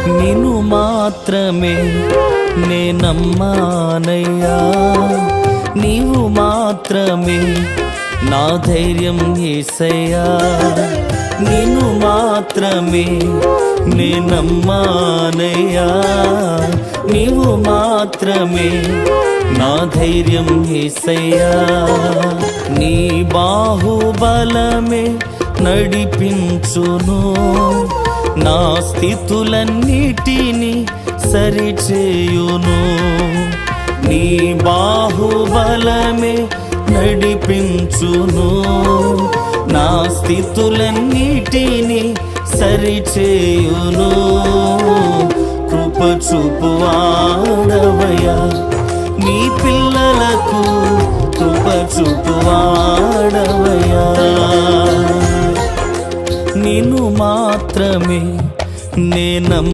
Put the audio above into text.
నిన్ను మాత్రమే నే నమ్మానయ్యా, నీవు మాత్రమే నా ధైర్యం యేసయ్యా, నిన్ను మాత్రమే నే నమ్మానయ్యా, నీవు మాత్రమే నా ధైర్యం యేసయ్యా. నీ బాహుబలమే నడిపించును, నా స్థితులన్నిటినీ సరిచేయును. నీ బాహుబలమే నడిపించును, నా స్థితులన్నిటినీ సరిచేయును. కృప చూపువాడవయ్యా, నీ పిల్లలకు కృప చూపువాడవయ్యా. నిన్ను మాత్రమే నే